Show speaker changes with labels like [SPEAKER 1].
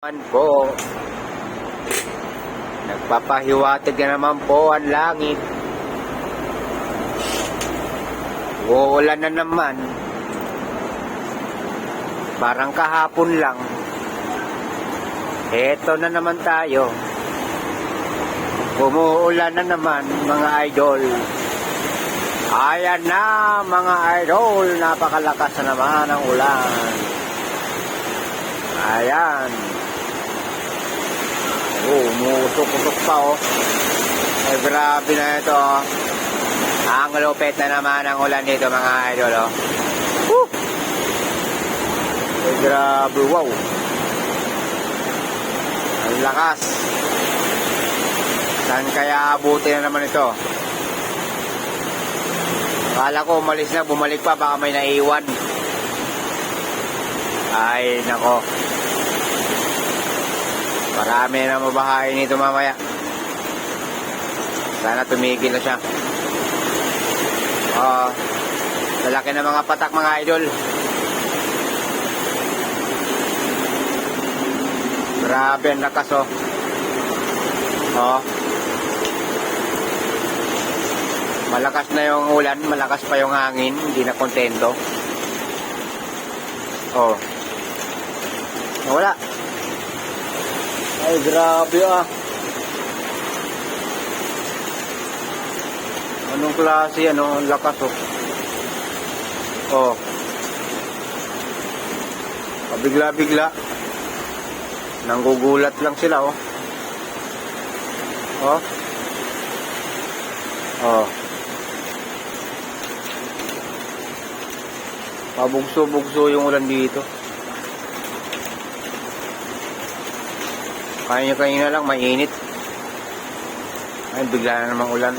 [SPEAKER 1] Po, nagpapahiwatig na naman po ang langit. Uulan na naman. Parang kahapon lang. Eto na naman tayo. Umuulan na naman, mga idol. Ayan na, mga idol. Napakalakas na naman ang ulan. Ayan. Umuusok-usok pa, oh. Ay, grabe na ito, oh. Ang lupit na naman ang ulan dito, mga idol, oh. Woo! Ay, grabe, wow. Ang lakas. Saan kaya abuti na naman ito? Akala ko umalis na, bumalik pa, baka may naiwan. Ay, nako. Marami na mabahain nito mamaya. Sana tumigil na siya. Lalaki na mga patak, mga idol. Grabe ang lakas, oh. Malakas na yung ulan, malakas pa yung hangin, hindi na kontento. Wala. Ay, grabe, ah. Anong klase, ano, ang lakas, oh. Pabigla-bigla. Nanggugulat lang sila, oh. Pabugso-bugso yung ulan dito. Kanya-kanya lang, mainit. Ay, bigla na namang ulan.